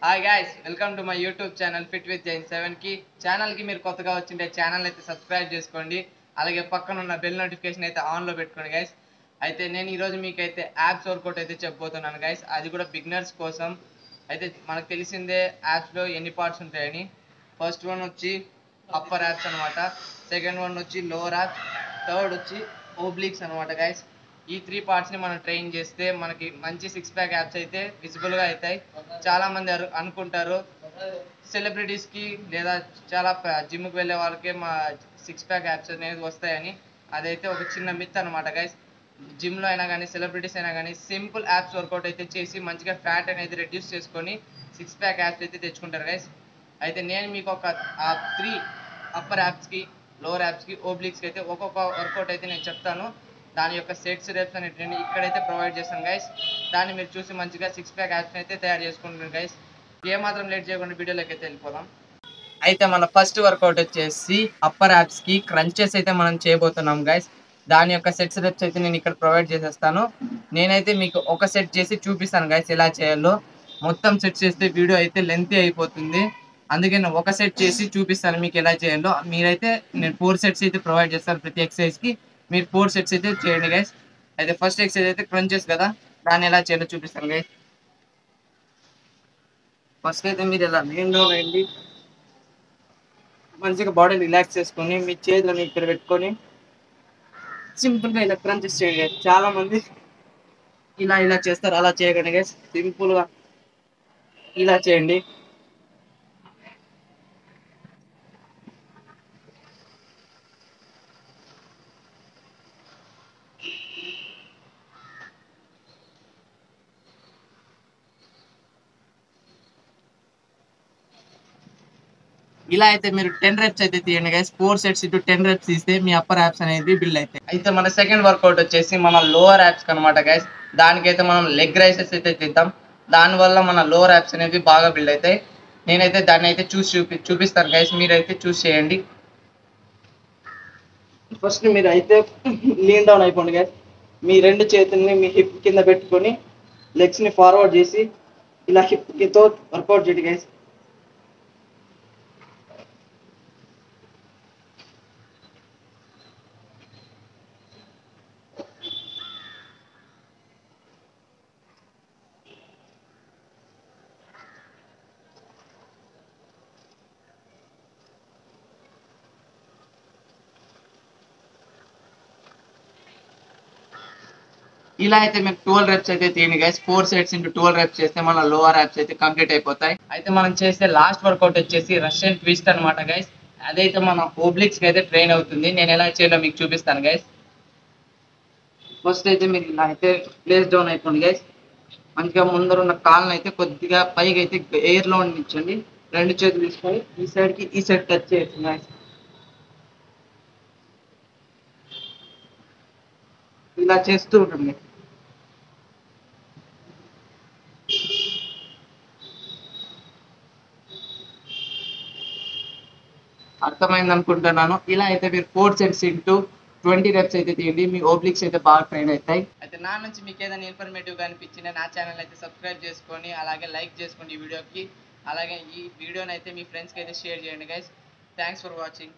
Hi guys, welcome to my YouTube channel fit with Jain 7 కి. ఛానల్కి మీరు కొత్తగా వచ్చింటే ఛానల్ అయితే సబ్స్క్రైబ్ చేసుకోండి. అలాగే పక్కన ఉన్న బెల్ నోటిఫికేషన్ అయితే ఆన్లో పెట్టుకోండి గైస్. అయితే నేను ఈరోజు మీకైతే యాప్స్ వర్కౌట్ అయితే చెప్పబోతున్నాను గైస్. అది కూడా బిగినర్స్ కోసం. అయితే మనకు తెలిసిందే యాప్స్లో ఎన్ని పార్ట్స్ ఉంటాయని. ఫస్ట్ వన్ వచ్చి అప్పర్ యాప్స్ అనమాట, సెకండ్ వన్ వచ్చి లోవర్ యాప్స్, థర్డ్ వచ్చి ఓబ్లిక్స్ అనమాట గైస్. ఈ 3 పార్ట్స్ని మనం ట్రైన్ చేస్తే మనకి మంచి సిక్స్ ప్యాక్ యాప్స్ అయితే విజిబుల్గా అవుతాయి. చాలామంది అనుకుంటారు సెలబ్రిటీస్కి లేదా చాలా జిమ్కి వెళ్ళే వాళ్ళకే మా సిక్స్ ప్యాక్ యాప్స్ అనేది వస్తాయని. అదైతే ఒక చిన్న మిత్ అనమాట గైస్. జిమ్లో అయినా కానీ సెలబ్రిటీస్ అయినా కానీ సింపుల్ యాప్స్ వర్కౌట్ అయితే చేసి మంచిగా ఫ్యాట్ అనేది రెడ్యూస్ చేసుకొని సిక్స్ ప్యాక్ యాప్స్ అయితే తెచ్చుకుంటారు గైస్. అయితే నేను మీకు ఒక 3 అప్పర్ యాప్స్కి, లోవర్ యాప్స్కి, ఓబ్లిక్స్కి అయితే ఒక్కొక్క వర్కౌట్ అయితే నేను చెప్తాను. దాని యొక్క సెట్స్ రేప్స్ అనేటివి ఇక్కడైతే ప్రొవైడ్ చేస్తాను గైస్. దాన్ని మీరు చూసి మంచిగా సిక్స్ ప్యాక్ యాప్స్ అయితే తయారు చేసుకుంటున్నాను గైస్. ఏమాత్రం లేట్ చేయకుండా వీడియోలోకి అయితే వెళ్ళిపోదాం. అయితే మన ఫస్ట్ వర్కౌట్ వచ్చేసి అప్పర్ యాప్స్కి క్రంచెస్ అయితే మనం చేయబోతున్నాం గైస్. దాని యొక్క సెట్స్ రేప్స్ అయితే నేను ఇక్కడ ప్రొవైడ్ చేసేస్తాను. నేనైతే మీకు ఒక సెట్ చేసి చూపిస్తాను గైస్ ఎలా చేయాలో. మొత్తం సెట్ చేస్తే వీడియో అయితే లెంతీ అయిపోతుంది. అందుకే నేను ఒక సెట్ చేసి చూపిస్తాను మీకు ఎలా చేయాలో. మీరైతే నేను 4 సెట్స్ అయితే ప్రొవైడ్ చేస్తాను ప్రతి ఎక్సర్సైజ్కి. మీరు 4 సెట్స్ అయితే చేయండి గైస్. అయితే ఫస్ట్ ఎక్సర్సైజ్ అయితే క్రంచెస్ కదా, దాన్ని ఎలా చేయాలో చూపిస్తాను గైస్. ఫస్ట్ అయితే మీరు ఇలా మెయిన్లో రండి, మంచిగా బాడీ రిలాక్స్ చేసుకొని మీ చేతులను ఇక్కడ పెట్టుకొని సింపుల్గా ఇలా క్రంచెస్ చేయండి guys. చాలా మంది ఇలా ఇలా చేస్తారు, అలా చేయకండి గైస్. సింపుల్గా ఇలా చేయండి. ఇలా అయితే మీరు 10 రెప్స్ అయితే తీయండి గైస్. 4 సెట్స్ ఇటు 10 రెప్స్ తీస్తే మీ అప్పర్ యాప్స్ అనేది బిల్డ్ అవుతాయి. అయితే మన సెకండ్ వర్కౌట్ వచ్చేసి మన లోవర్ యాప్స్ అనమాట గైస్. దానికైతే మనం లెగ్ రైసెస్ అయితే తీద్దాం. దానివల్ల మన లోవర్ యాప్స్ అనేవి బాగా బిల్డ్ అవుతాయి. నేనైతే దాన్ని అయితే చూపిస్తాను గైస్, మీరైతే చూస్ చేయండి. ఫస్ట్ మీరు అయితే లీన్ డౌన్ అయిపోండి గైస్. మీ రెండు చేతుల్ని మీ హిప్ కింద పెట్టుకొని లెగ్స్ని ఫార్వర్డ్ చేసి ఇలా హిప్తో వర్కౌట్ చేయండి గైస్. ఇలా అయితే మీరు 12 రెప్స్ అయితే తీయండి గైస్. 4 సెట్స్ ఇంటూ 12 రెప్స్ చేస్తే మన లోవర్ యాప్స్ అయితే కంప్లీట్ అయిపోతాయి. అయితే మనం చేసే లాస్ట్ వర్కౌట్ వచ్చేసి రష్యన్ ట్విస్ట్ అనమాట గైస్. అదైతే మన ఓబ్లిక్స్ కి అయితే ట్రైన్ అవుతుంది. నేను ఎలా చేయాలో మీకు చూపిస్తాను గైస్. ఫస్ట్ అయితే మీరు ఇలా అయితే ప్లేస్ డౌన్ అయిపోండి గైస్. మంచిగా ముందరున్న కాళ్ళని అయితే కొద్దిగా పైకి అయితే ఎయిర్ లో ఉండించండి. రెండు చేతులు తీసుకొని ఈ సైడ్ కి ఈ సైడ్ టచ్ చేయొచ్చు గైస్. ఇలా చేస్తూ ఉంటుంది. అర్థమైంది అనుకుంటున్నాను. ఇలా అయితే మీరు 4 సెట్స్ ఇంటూ 20 రెప్స్ అయితే తీయండి. మీ ఓబ్లిక్స్ అయితే బాగా ట్రైన్ అవుతాయి. అయితే నా నుంచి మీకు ఏదైనా ఇన్ఫర్మేటివ్గా అనిపించింది నా ఛానల్ అయితే సబ్స్క్రైబ్ చేసుకొని అలాగే లైక్ చేసుకోండి ఈ వీడియోకి. అలాగే ఈ వీడియోని అయితే మీ ఫ్రెండ్స్కి అయితే షేర్ చేయండి గైస్. Thanks for watching.